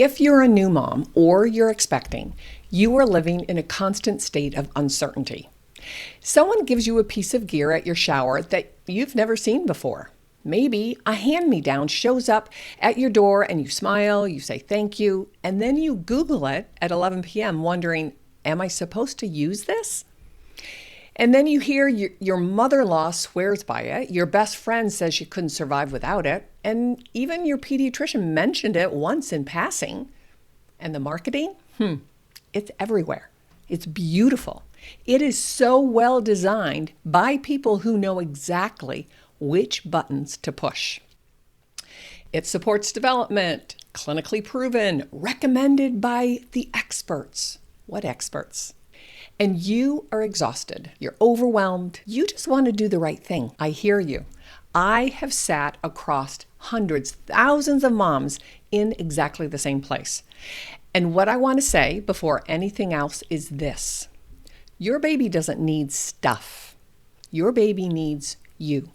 If you're a new mom or you're expecting, you are living in a constant state of uncertainty. Someone gives you a piece of gear at your shower that you've never seen before. Maybe a hand-me-down shows up at your door and you smile, you say thank you, and then you Google it at 11 p.m. wondering, am I supposed to use this? And then you hear your mother-in-law swears by it, your best friend says you couldn't survive without it, and even your pediatrician mentioned it once in passing. And the marketing? It's everywhere. It's beautiful. It is so well designed by people who know exactly which buttons to push. It supports development, clinically proven, recommended by the experts. What experts? And you are exhausted. You're overwhelmed. You just want to do the right thing. I hear you. I have sat across hundreds, thousands of moms in exactly the same place. And what I want to say before anything else is this. Your baby doesn't need stuff. Your baby needs you.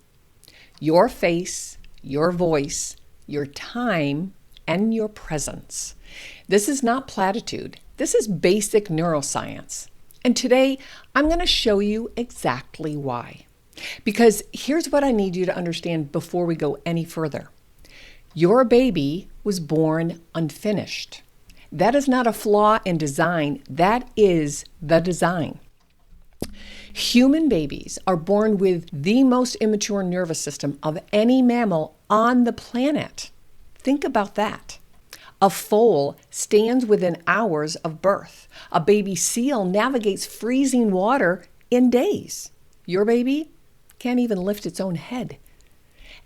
Your face, your voice, your time, and your presence. This is not platitude. This is basic neuroscience. And today, I'm going to show you exactly why. Because here's what I need you to understand before we go any further. Your baby was born unfinished. That is not a flaw in design. That is the design. Human babies are born with the most immature nervous system of any mammal on the planet. Think about that. A foal stands within hours of birth. A baby seal navigates freezing water in days. Your baby can't even lift its own head.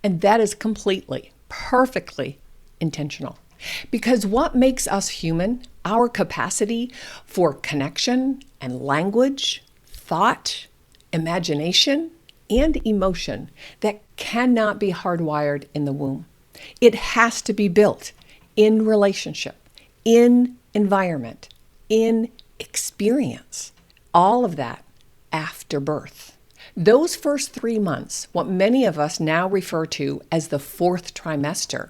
And that is completely, perfectly intentional. Because what makes us human, our capacity for connection and language, thought, imagination, and emotion, that cannot be hardwired in the womb. It has to be built in relationship, in environment, in experience. All of that after birth. Those first 3 months, what many of us now refer to as the fourth trimester,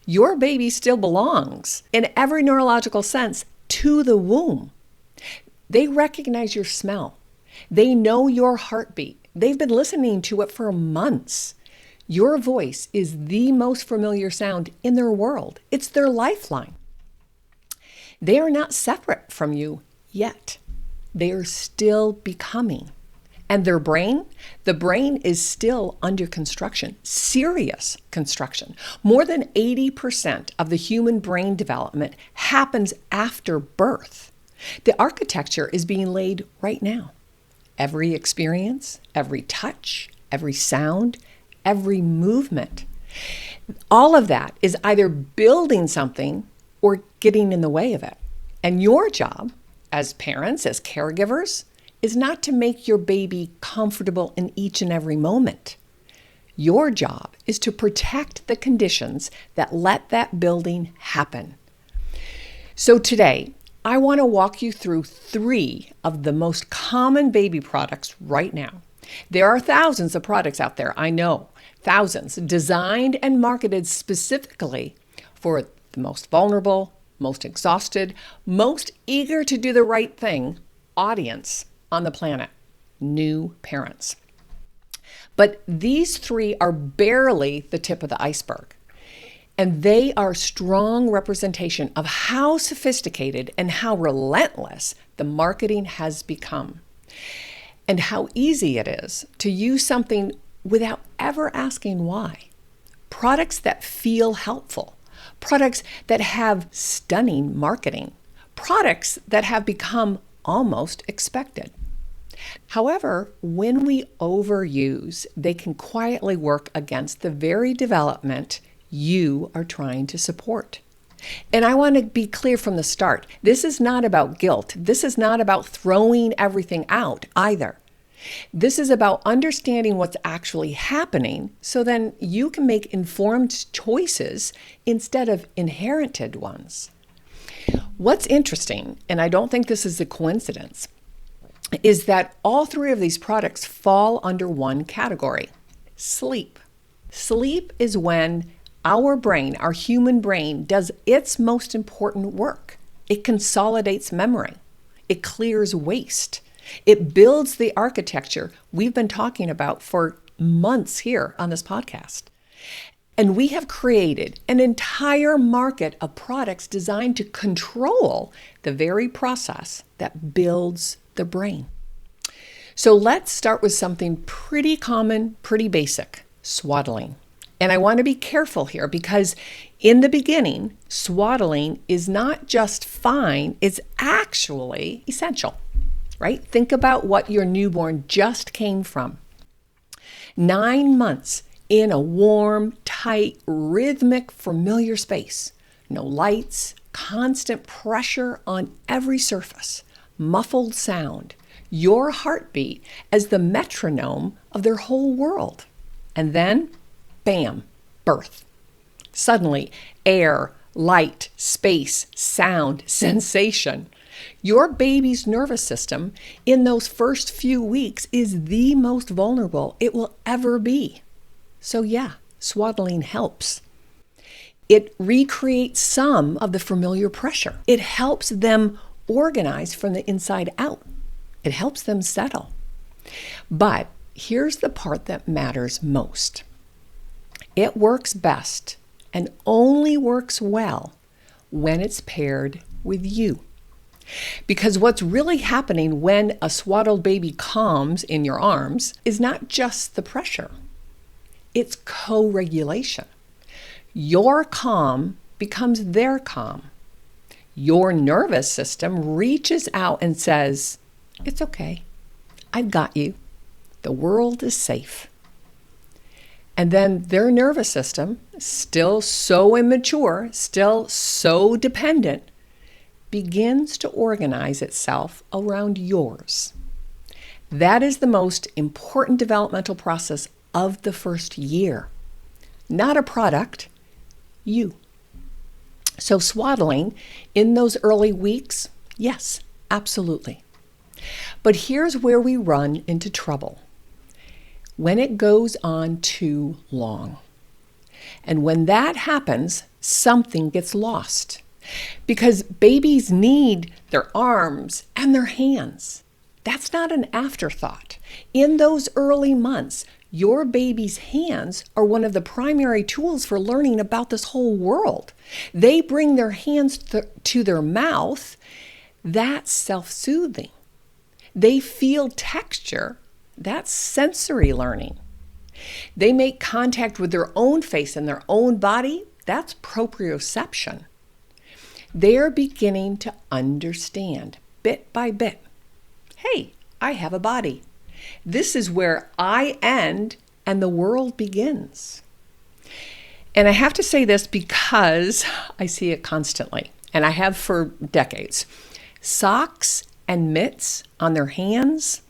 your baby still belongs, in every neurological sense, to the womb. They recognize your smell. They know your heartbeat. They've been listening to it for months. Your voice is the most familiar sound in their world. It's their lifeline. They are not separate from you yet. They are still becoming. And their brain, the brain is still under construction, serious construction. More than 80% of the human brain development happens after birth. The architecture is being laid right now. Every experience, every touch, every sound, every movement. All of that is either building something or getting in the way of it. And your job as parents, as caregivers, is not to make your baby comfortable in each and every moment. Your job is to protect the conditions that let that building happen. So today, I want to walk you through 3 of the most common baby products right now. There are thousands of products out there, I know, thousands, designed and marketed specifically for the most vulnerable, most exhausted, most eager to do the right thing audience on the planet, new parents. But these 3 are barely the tip of the iceberg. And they are strong representation of how sophisticated and how relentless the marketing has become. And how easy it is to use something without ever asking why. Products that feel helpful. Products that have stunning marketing. Products that have become almost expected. However, when we overuse, they can quietly work against the very development you are trying to support. And I want to be clear from the start. This is not about guilt. This is not about throwing everything out either. This is about understanding what's actually happening so then you can make informed choices instead of inherited ones. What's interesting, and I don't think this is a coincidence, is that all 3 of these products fall under one category: sleep. Sleep is when Our brain, our human brain, does its most important work. It consolidates memory. It clears waste. It builds the architecture we've been talking about for months here on this podcast. And we have created an entire market of products designed to control the very process that builds the brain. So let's start with something pretty common, pretty basic, swaddling. And I want to be careful here because in the beginning, swaddling is not just fine, it's actually essential, right? Think about what your newborn just came from. 9 months in a warm, tight, rhythmic, familiar space. No lights, constant pressure on every surface, muffled sound, your heartbeat as the metronome of their whole world. And then, bam, birth. Suddenly, air, light, space, sound, sensation. Your baby's nervous system in those first few weeks is the most vulnerable it will ever be. So yeah, swaddling helps. It recreates some of the familiar pressure. It helps them organize from the inside out. It helps them settle. But here's the part that matters most. It works best and only works well when it's paired with you. Because what's really happening when a swaddled baby calms in your arms is not just the pressure. It's co-regulation. Your calm becomes their calm. Your nervous system reaches out and says, "It's okay. I've got you. The world is safe." And then their nervous system, still so immature, still so dependent, begins to organize itself around yours. That is the most important developmental process of the first year. Not a product, you. So swaddling in those early weeks, yes, absolutely. But here's where we run into trouble. When it goes on too long. And when that happens, something gets lost. Because babies need their arms and their hands. That's not an afterthought. In those early months, your baby's hands are one of the primary tools for learning about this whole world. They bring their hands to their mouth. That's self-soothing. They feel texture. That's sensory learning. They make contact with their own face and their own body. That's proprioception. They're beginning to understand bit by bit. Hey, I have a body. This is where I end and the world begins. And I have to say this because I see it constantly, and I have for decades. Socks and mitts on their hands?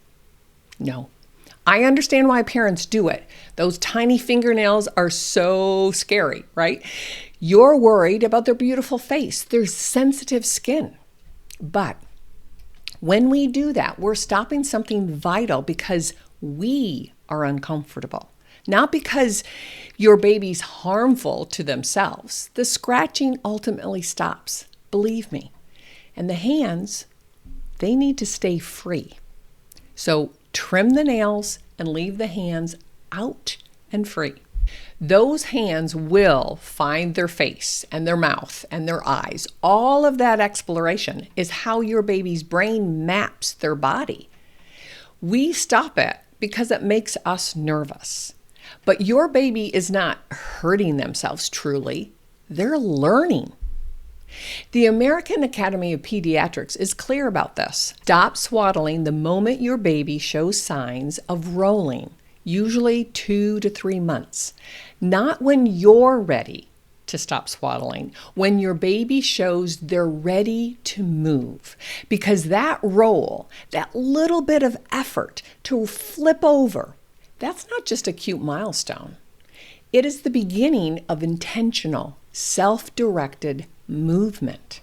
No. I understand why parents do it. Those tiny fingernails are so scary, right? You're worried about their beautiful face, their sensitive skin. But when we do that, we're stopping something vital because we are uncomfortable, not because your baby's harmful to themselves. The scratching ultimately stops, believe me. And the hands, they need to stay free. So trim the nails and leave the hands out and free. Those hands will find their face and their mouth and their eyes. All of that exploration is how your baby's brain maps their body. We stop it because it makes us nervous. But your baby is not hurting themselves truly. They're learning. The American Academy of Pediatrics is clear about this. Stop swaddling the moment your baby shows signs of rolling, usually 2 to 3 months. Not when you're ready to stop swaddling, when your baby shows they're ready to move. Because that roll, that little bit of effort to flip over, that's not just a cute milestone. It is the beginning of intentional, self-directed movement.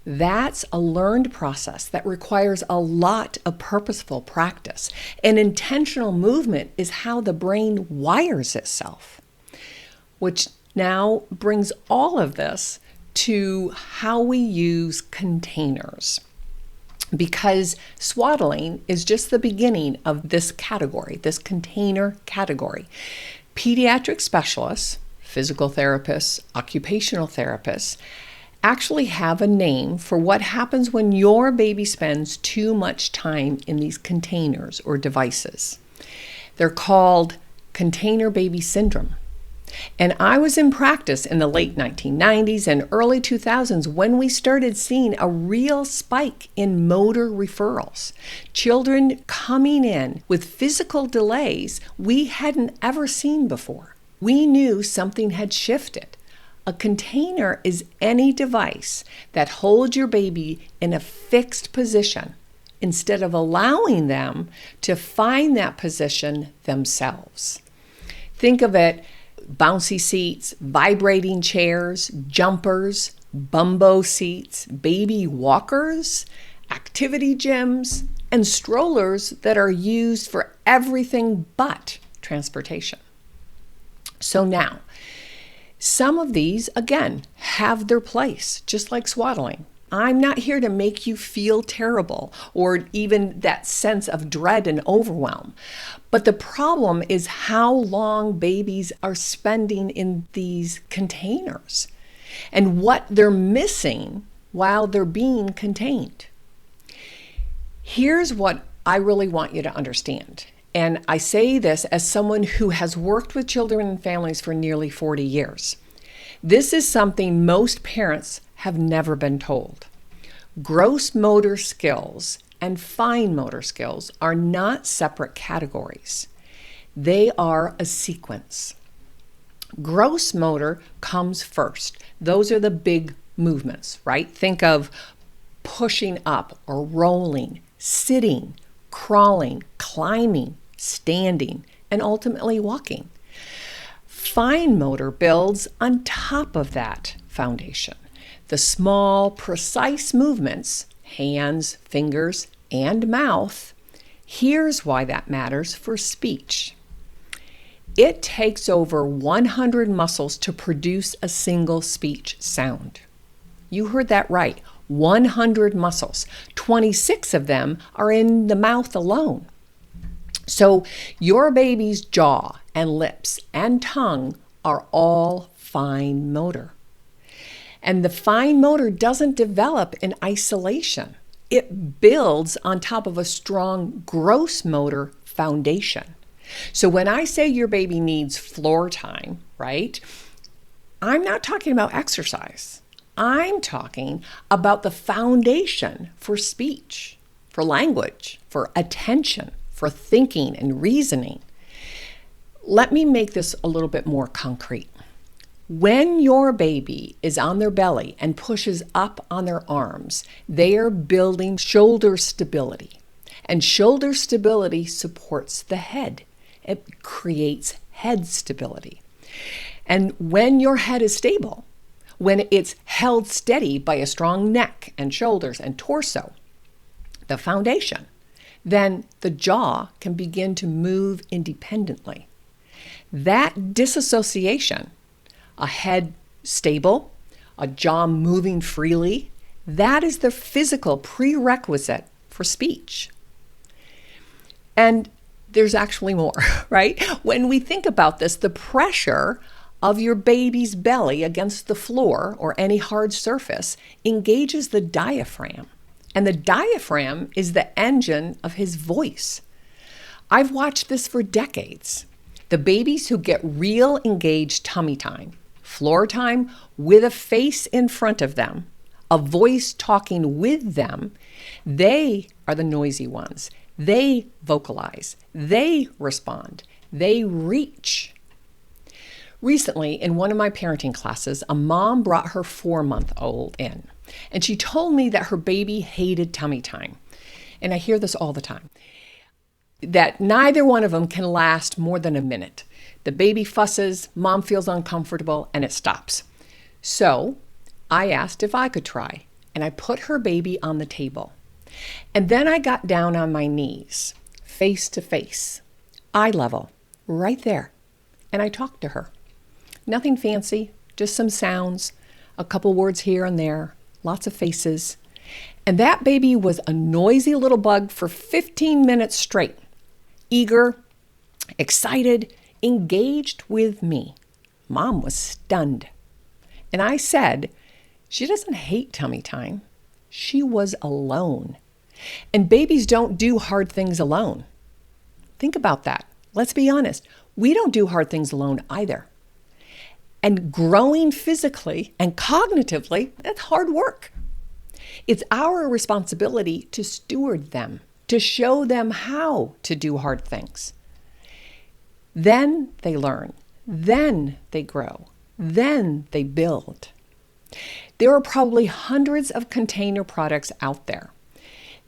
That's a learned process that requires a lot of purposeful practice. And intentional movement is how the brain wires itself. Which now brings all of this to how we use containers. Because swaddling is just the beginning of this category, this container category. Pediatric specialists, physical therapists, occupational therapists, actually have a name for what happens when your baby spends too much time in these containers or devices. They're called container baby syndrome. And I was in practice in the late 1990s and early 2000s when we started seeing a real spike in motor referrals. Children coming in with physical delays we hadn't ever seen before. We knew something had shifted. A container is any device that holds your baby in a fixed position instead of allowing them to find that position themselves. Think of it: bouncy seats, vibrating chairs, jumpers, Bumbo seats, baby walkers, activity gyms, and strollers that are used for everything but transportation. So now, some of these, again, have their place, just like swaddling. I'm not here to make you feel terrible or even that sense of dread and overwhelm. But the problem is how long babies are spending in these containers and what they're missing while they're being contained. Here's what I really want you to understand. And I say this as someone who has worked with children and families for nearly 40 years. This is something most parents have never been told. Gross motor skills and fine motor skills are not separate categories. They are a sequence. Gross motor comes first. Those are the big movements, right? Think of pushing up or rolling, sitting, crawling, climbing, standing, and ultimately walking. Fine motor builds on top of that foundation. The small, precise movements, hands, fingers, and mouth. Here's why that matters for speech. It takes over 100 muscles to produce a single speech sound. You heard that right, 100 muscles. 26 of them are in the mouth alone. So your baby's jaw and lips and tongue are all fine motor. And the fine motor doesn't develop in isolation. It builds on top of a strong gross motor foundation. So when I say your baby needs floor time, right, I'm not talking about exercise. I'm talking about the foundation for speech, for language, for attention, for thinking and reasoning. Let me make this a little bit more concrete. When your baby is on their belly and pushes up on their arms, they are building shoulder stability. And shoulder stability supports the head. It creates head stability. And when your head is stable, when it's held steady by a strong neck and shoulders and torso, the foundation, then the jaw can begin to move independently. That disassociation, a head stable, a jaw moving freely, that is the physical prerequisite for speech. And there's actually more, right? When we think about this, the pressure of your baby's belly against the floor or any hard surface engages the diaphragm. And the diaphragm is the engine of his voice. I've watched this for decades. The babies who get real engaged tummy time, floor time with a face in front of them, a voice talking with them, they are the noisy ones. They vocalize, they respond, they reach. Recently, in one of my parenting classes, a mom brought her 4-month-old in, and she told me that her baby hated tummy time. And I hear this all the time, that neither one of them can last more than a minute. The baby fusses, mom feels uncomfortable, and it stops. So I asked if I could try, and I put her baby on the table. And then I got down on my knees, face to face, eye level, right there, and I talked to her. Nothing fancy, just some sounds, a couple words here and there, lots of faces. And that baby was a noisy little bug for 15 minutes straight, eager, excited, engaged with me. Mom was stunned. And I said, she doesn't hate tummy time. She was alone. And babies don't do hard things alone. Think about that. Let's be honest. We don't do hard things alone either. And growing physically and cognitively, that's hard work. It's our responsibility to steward them, to show them how to do hard things. Then they learn. Then they grow. Then they build. There are probably hundreds of container products out there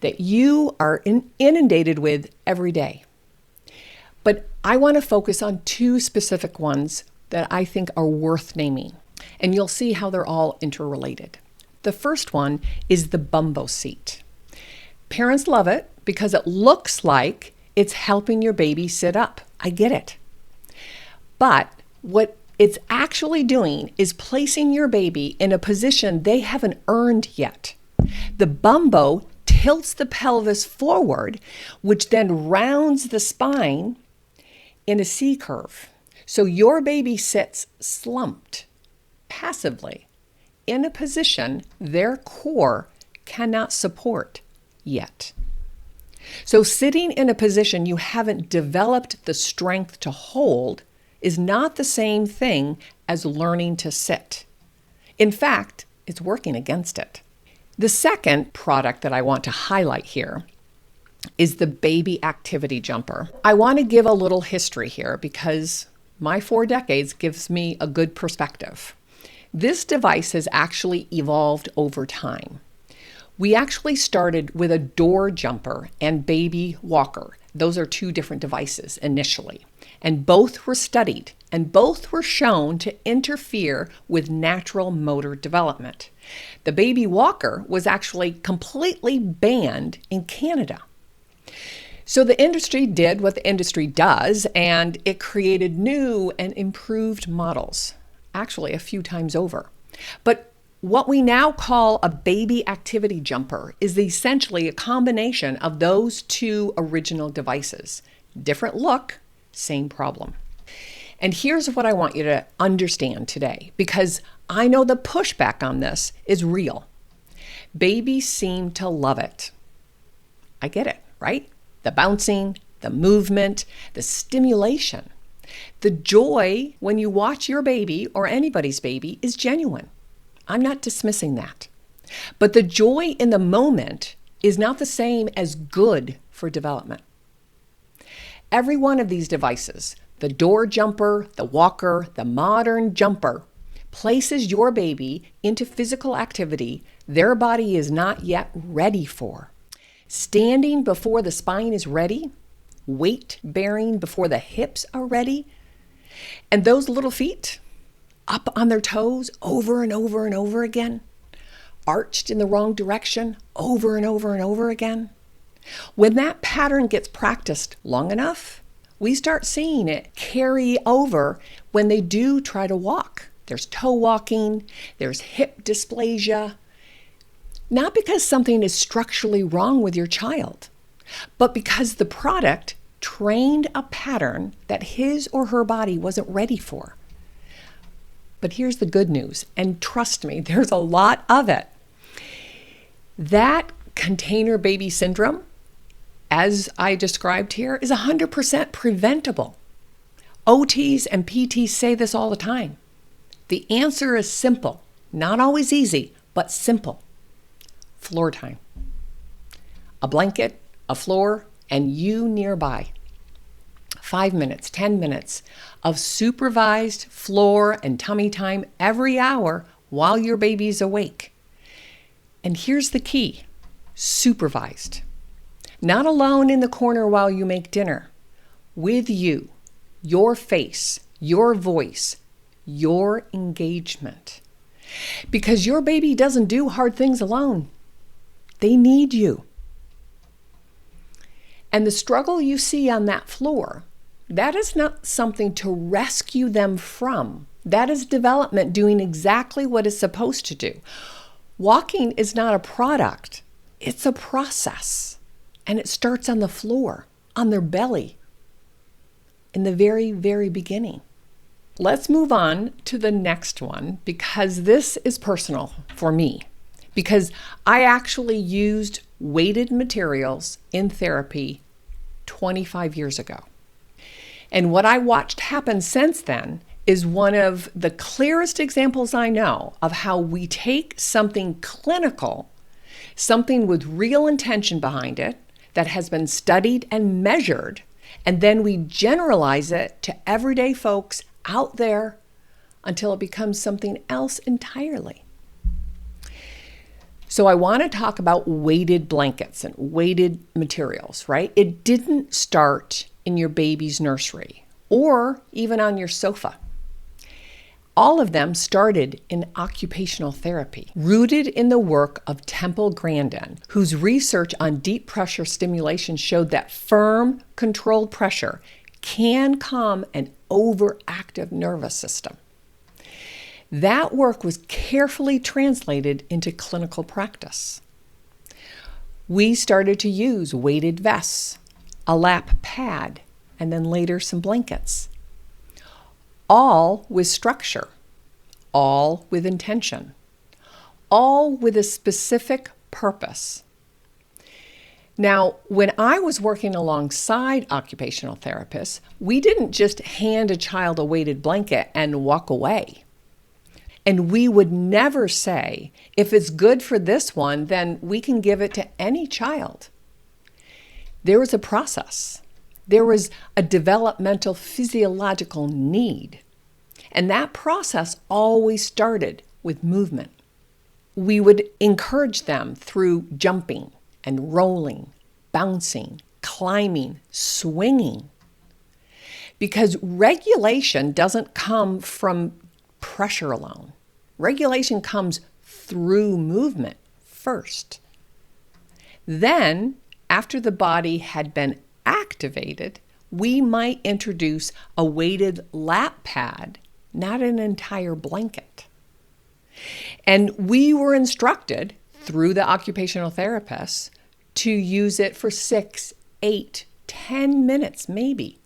that you are inundated with every day. But I want to focus on two specific ones that I think are worth naming, and you'll see how they're all interrelated. The first one is the Bumbo seat. Parents love it because it looks like it's helping your baby sit up. I get it. But what it's actually doing is placing your baby in a position they haven't earned yet. The Bumbo tilts the pelvis forward, which then rounds the spine in a C curve. So your baby sits slumped, passively, in a position their core cannot support yet. So sitting in a position you haven't developed the strength to hold is not the same thing as learning to sit. In fact, it's working against it. The second product that I want to highlight here is the baby activity jumper. I want to give a little history here because my 4 decades gives me a good perspective. This device has actually evolved over time. We actually started with a door jumper and baby walker. Those are 2 different devices initially, and both were studied and both were shown to interfere with natural motor development. The baby walker was actually completely banned in Canada. So the industry did what the industry does, and it created new and improved models, actually a few times over. But what we now call a baby activity jumper is essentially a combination of those 2 original devices. Different look, same problem. And here's what I want you to understand today, because I know the pushback on this is real. Babies seem to love it. I get it, right? The bouncing, the movement, the stimulation. The joy when you watch your baby or anybody's baby is genuine. I'm not dismissing that. But the joy in the moment is not the same as good for development. Every one of these devices, the door jumper, the walker, the modern jumper, places your baby into physical activity their body is not yet ready for. Standing before the spine is ready, weight bearing before the hips are ready, and those little feet up on their toes over and over and over again, arched in the wrong direction over and over and over again. When that pattern gets practiced long enough, we start seeing it carry over when they do try to walk. There's toe walking, there's hip dysplasia. Not because something is structurally wrong with your child, but because the product trained a pattern that his or her body wasn't ready for. But here's the good news, and trust me, there's a lot of it. That container baby syndrome, as I described here, is 100% preventable. OTs and PTs say this all the time. The answer is simple, not always easy, but simple. Floor time. A blanket, a floor, and you nearby. 5 minutes, 10 minutes of supervised floor and tummy time every hour while your baby's awake. And here's the key, supervised. Not alone in the corner while you make dinner. With you, your face, your voice, your engagement. Because your baby doesn't do hard things alone. They need you. And the struggle you see on that floor, that is not something to rescue them from. That is development doing exactly what it's supposed to do. Walking is not a product, it's a process. And it starts on the floor, on their belly, in the very, very beginning. Let's move on to the next one, because this is personal for me, because I actually used weighted materials in therapy 25 years ago. And what I watched happen since then is one of the clearest examples I know of how we take something clinical, something with real intention behind it, that has been studied and measured, and then we generalize it to everyday folks out there until it becomes something else entirely. So I want to talk about weighted blankets and weighted materials, right? It didn't start in your baby's nursery or even on your sofa. All of them started in occupational therapy, rooted in the work of Temple Grandin, whose research on deep pressure stimulation showed that firm, controlled pressure can calm an overactive nervous system. That work was carefully translated into clinical practice. We started to use weighted vests, a lap pad, and then later some blankets. All with structure, all with intention, all with a specific purpose. Now, when I was working alongside occupational therapists, we didn't just hand a child a weighted blanket and walk away. And we would never say, if it's good for this one, then we can give it to any child. There was a process. There was a developmental physiological need. And that process always started with movement. We would encourage them through jumping and rolling, bouncing, climbing, swinging. Because regulation doesn't come from pressure alone. Regulation comes through movement first. Then, after the body had been activated, we might introduce a weighted lap pad, not an entire blanket. And we were instructed through the occupational therapists to use it for 6, 8, 10 minutes maybe.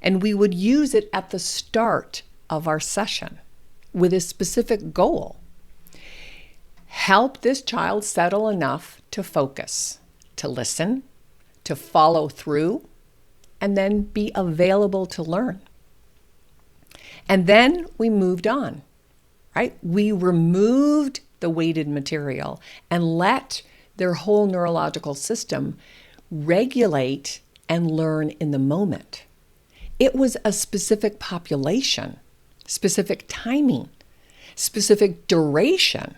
And we would use it at the start of our session with a specific goal. Help this child settle enough to focus, to listen, to follow through, and then be available to learn. And then we moved on, right? We removed the weighted material and let their whole neurological system regulate and learn in the moment. It was a specific population, specific timing, specific duration,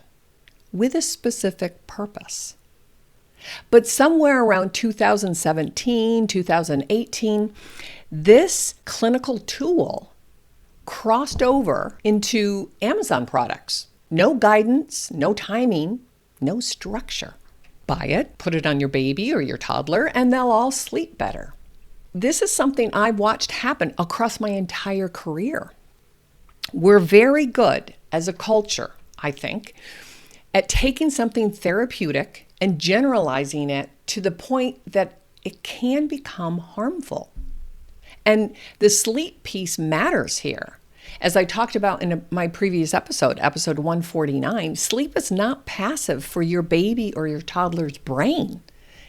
with a specific purpose. But somewhere around 2017, 2018, this clinical tool crossed over into Amazon products. No guidance, no timing, no structure. Buy it, put it on your baby or your toddler, and they'll all sleep better. This is something I've watched happen across my entire career. We're very good as a culture, I think, at taking something therapeutic and generalizing it to the point that it can become harmful. And the sleep piece matters here. As I talked about in my previous episode 149, sleep is not passive for your baby or your toddler's brain.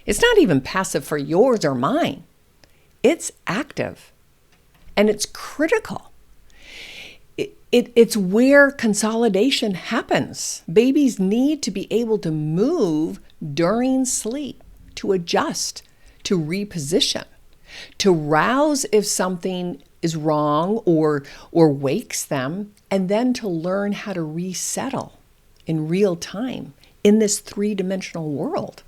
It's not even passive for yours or mine. It's active, and it's critical. It's where consolidation happens. Babies need to be able to move during sleep, to adjust, to reposition, to rouse if something is wrong or wakes them, and then to learn how to resettle in real time in this three-dimensional world.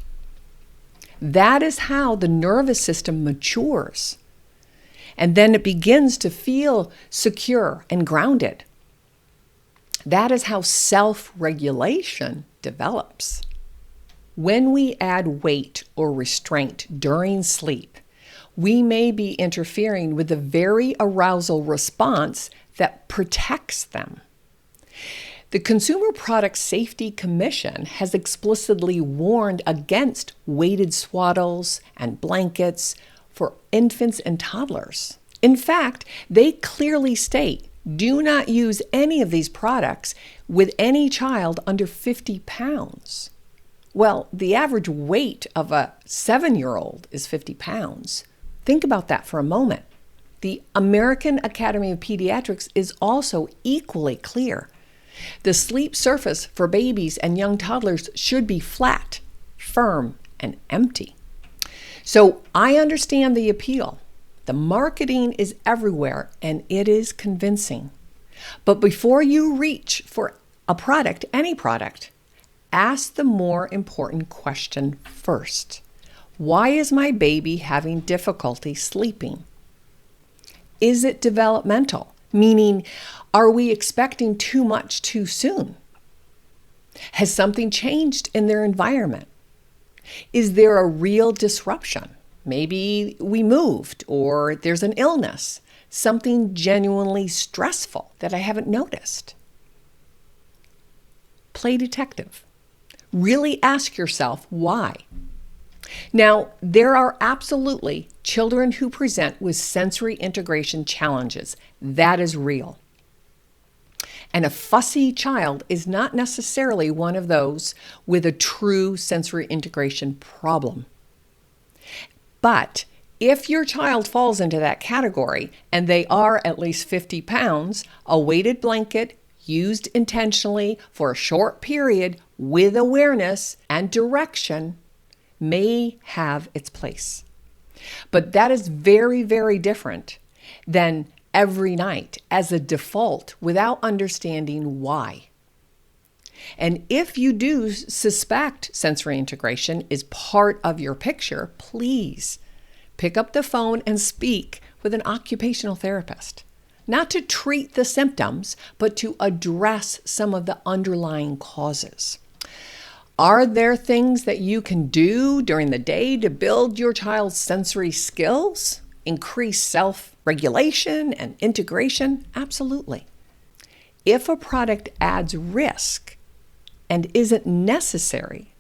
That is how the nervous system matures. And then it begins to feel secure and grounded. That is how self-regulation develops. When we add weight or restraint during sleep, we may be interfering with the very arousal response that protects them. The Consumer Product Safety Commission has explicitly warned against weighted swaddles and blankets for infants and toddlers. In fact, they clearly state, do not use any of these products with any child under 50 pounds. Well, the average weight of a 7-year-old is 50 pounds. Think about that for a moment. The American Academy of Pediatrics is also equally clear. The sleep surface for babies and young toddlers should be flat, firm, and empty. So I understand the appeal. The marketing is everywhere and it is convincing. But before you reach for a product, any product, ask the more important question first. Why is my baby having difficulty sleeping? Is it developmental? Meaning, are we expecting too much too soon? Has something changed in their environment? Is there a real disruption? Maybe we moved or there's an illness, something genuinely stressful that I haven't noticed. Play detective. Really ask yourself why. Now, there are absolutely children who present with sensory integration challenges. That is real. And a fussy child is not necessarily one of those with a true sensory integration problem. But if your child falls into that category and they are at least 50 pounds, a weighted blanket used intentionally for a short period with awareness and direction may have its place. But that is very, very different than every night as a default without understanding why. And if you do suspect sensory integration is part of your picture, please pick up the phone and speak with an occupational therapist. Not to treat the symptoms, but to address some of the underlying causes. Are there things that you can do during the day to build your child's sensory skills? Increase self-regulation and integration? Absolutely. If a product adds risk and isn't necessary,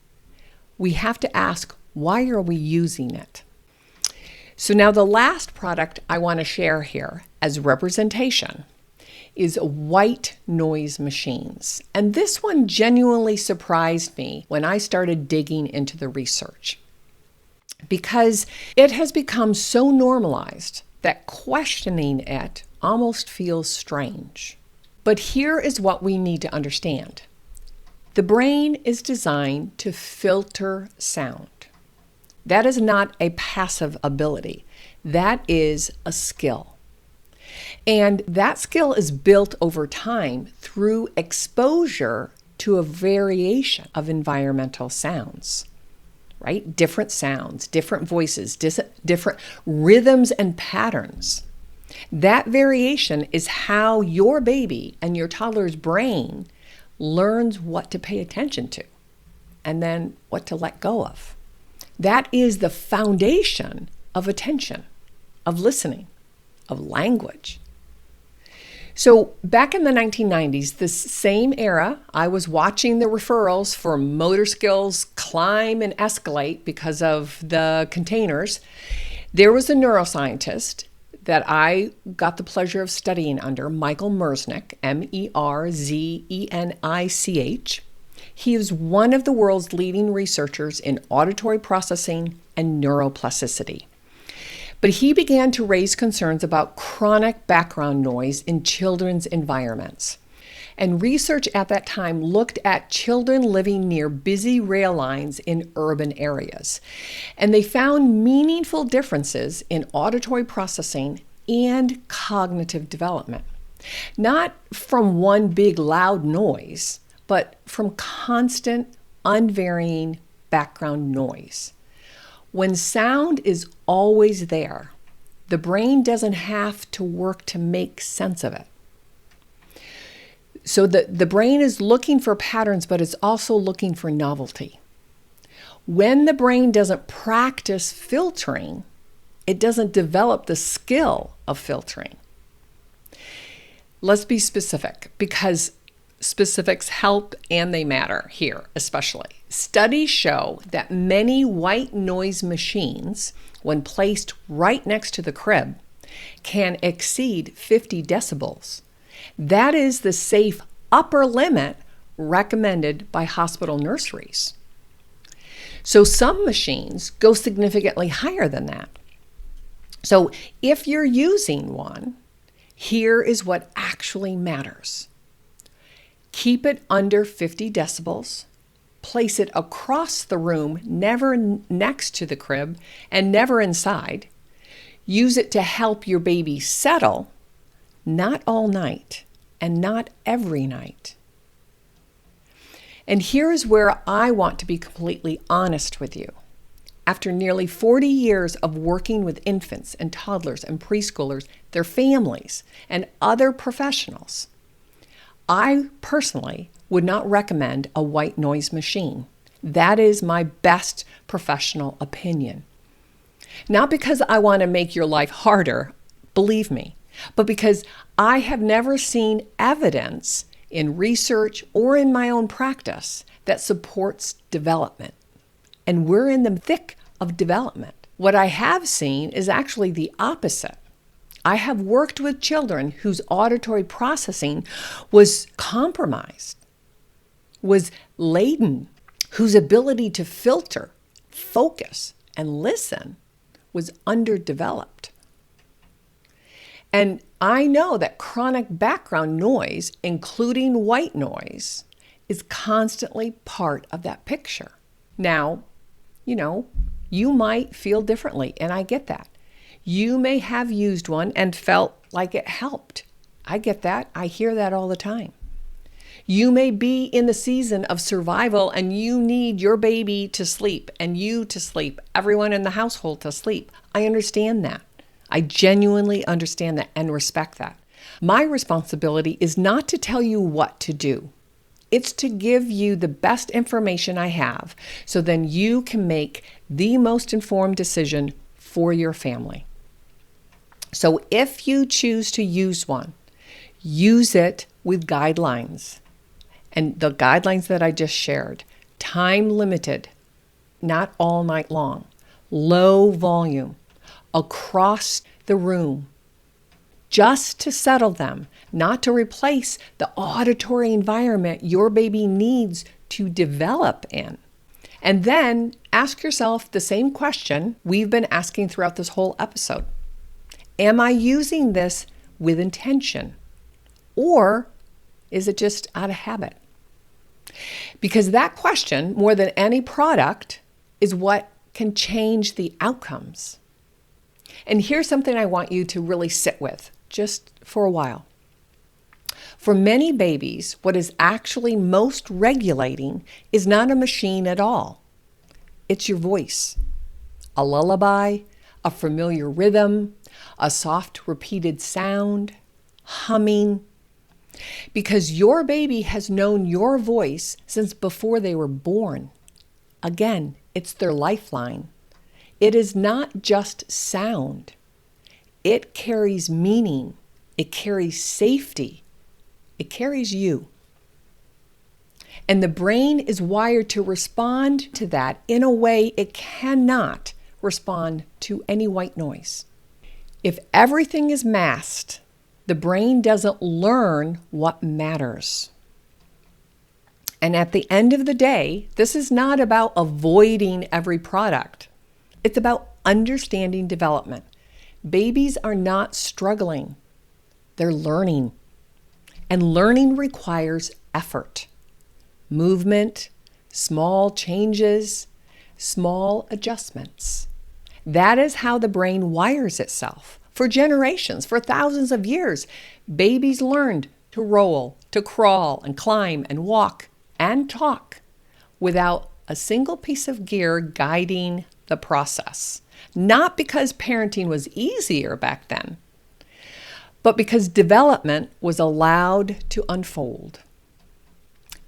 we have to ask, why are we using it? So now the last product I want to share here as representation is white noise machines. And this one genuinely surprised me when I started digging into the research, because it has become so normalized that questioning it almost feels strange. But here is what we need to understand. The brain is designed to filter sound. That is not a passive ability. That is a skill. And that skill is built over time through exposure to a variation of environmental sounds, right? Different sounds, different voices, different rhythms and patterns. That variation is how your baby and your toddler's brain learns what to pay attention to and then what to let go of. That is the foundation of attention, of listening, of language. So back in the 1990s, this same era, I was watching the referrals for motor skills climb and escalate because of the containers. There was a neuroscientist that I got the pleasure of studying under, Michael Merznick, Merzenich. He is one of the world's leading researchers in auditory processing and neuroplasticity. But he began to raise concerns about chronic background noise in children's environments. And research at that time looked at children living near busy rail lines in urban areas. And they found meaningful differences in auditory processing and cognitive development. Not from one big loud noise, but from constant, unvarying background noise. When sound is always there, the brain doesn't have to work to make sense of it. So the brain is looking for patterns, but it's also looking for novelty. When the brain doesn't practice filtering, it doesn't develop the skill of filtering. Let's be specific because specifics help and they matter here especially. Studies show that many white noise machines, when placed right next to the crib, can exceed 50 decibels. That is the safe upper limit recommended by hospital nurseries. So some machines go significantly higher than that. So if you're using one, here is what actually matters. Keep it under 50 decibels. Place it across the room, never next to the crib and never inside. Use it to help your baby settle, not all night and not every night. And here's where I want to be completely honest with you. After nearly 40 years of working with infants and toddlers and preschoolers, their families, and other professionals, I personally would not recommend a white noise machine. That is my best professional opinion. Not because I want to make your life harder, believe me, but because I have never seen evidence in research or in my own practice that supports development. And we're in the thick of development. What I have seen is actually the opposite. I have worked with children whose auditory processing was compromised, was laden, whose ability to filter, focus, and listen was underdeveloped. And I know that chronic background noise, including white noise, is constantly part of that picture. Now, you might feel differently, and I get that. You may have used one and felt like it helped. I get that. I hear that all the time. You may be in the season of survival and you need your baby to sleep and you to sleep, everyone in the household to sleep. I understand that. I genuinely understand that and respect that. My responsibility is not to tell you what to do. It's to give you the best information I have so then you can make the most informed decision for your family. So if you choose to use one, use it with guidelines. And the guidelines that I just shared, time limited, not all night long, low volume, across the room, just to settle them, not to replace the auditory environment your baby needs to develop in. And then ask yourself the same question we've been asking throughout this whole episode. Am I using this with intention? Or is it just out of habit? Because that question, more than any product, is what can change the outcomes. And here's something I want you to really sit with, just for a while. For many babies, what is actually most regulating is not a machine at all. It's your voice. A lullaby, a familiar rhythm, a soft repeated sound, humming. Because your baby has known your voice since before they were born. Again, it's their lifeline. It is not just sound. It carries meaning. It carries safety. It carries you. And the brain is wired to respond to that in a way it cannot respond to any white noise. If everything is masked, the brain doesn't learn what matters. And at the end of the day, this is not about avoiding every product. It's about understanding development. Babies are not struggling. They're learning. And learning requires effort, movement, small changes, small adjustments. That is how the brain wires itself. For generations, for thousands of years, babies learned to roll, to crawl, and climb, and walk, and talk without a single piece of gear guiding the process. Not because parenting was easier back then, but because development was allowed to unfold.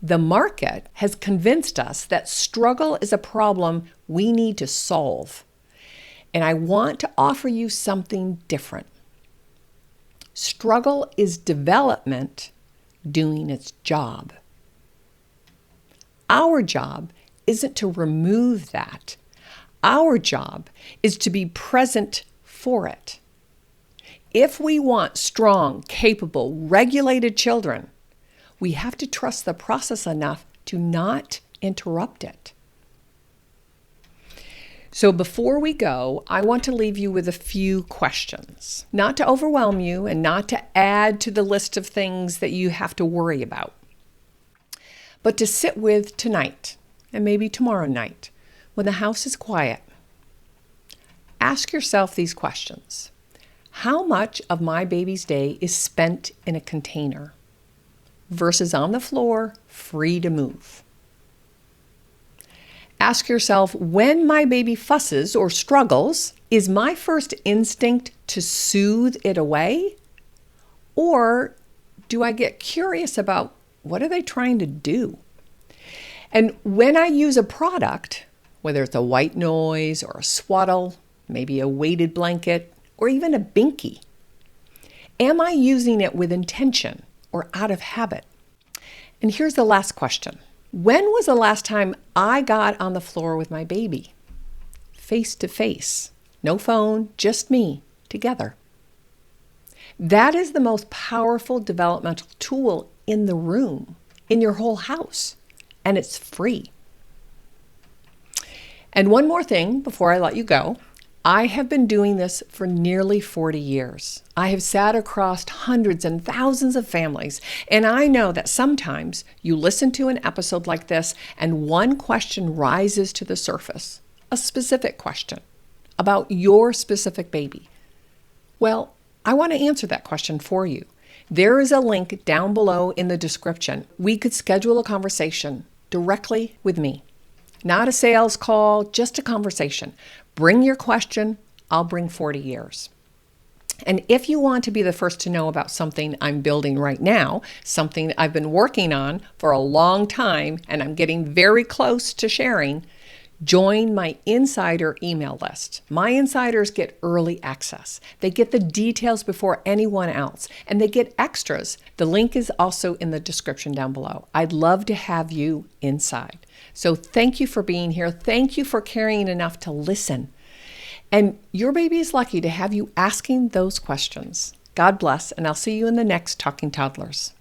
The market has convinced us that struggle is a problem we need to solve. And I want to offer you something different. Struggle is development doing its job. Our job isn't to remove that. Our job is to be present for it. If we want strong, capable, regulated children, we have to trust the process enough to not interrupt it. So before we go, I want to leave you with a few questions, not to overwhelm you and not to add to the list of things that you have to worry about, but to sit with tonight and maybe tomorrow night when the house is quiet. Ask yourself these questions. How much of my baby's day is spent in a container versus on the floor, free to move? Ask yourself, when my baby fusses or struggles, is my first instinct to soothe it away? Or do I get curious about what are they trying to do? And when I use a product, whether it's a white noise or a swaddle, maybe a weighted blanket, or even a binky, am I using it with intention or out of habit? And here's the last question. When was the last time I got on the floor with my baby? Face to face. No phone, just me, together. That is the most powerful developmental tool in the room, in your whole house, and it's free. And one more thing before I let you go. I have been doing this for nearly 40 years. I have sat across hundreds and thousands of families, and I know that sometimes you listen to an episode like this and one question rises to the surface, a specific question about your specific baby. Well, I want to answer that question for you. There is a link down below in the description. We could schedule a conversation directly with me. Not a sales call, just a conversation. Bring your question, I'll bring 40 years. And if you want to be the first to know about something I'm building right now, something I've been working on for a long time, and I'm getting very close to sharing, join my insider email list. My insiders get early access. They get the details before anyone else, and they get extras. The link is also in the description down below. I'd love to have you inside. So thank you for being here. Thank you for caring enough to listen. And your baby is lucky to have you asking those questions. God bless, and I'll see you in the next Talking Toddlers.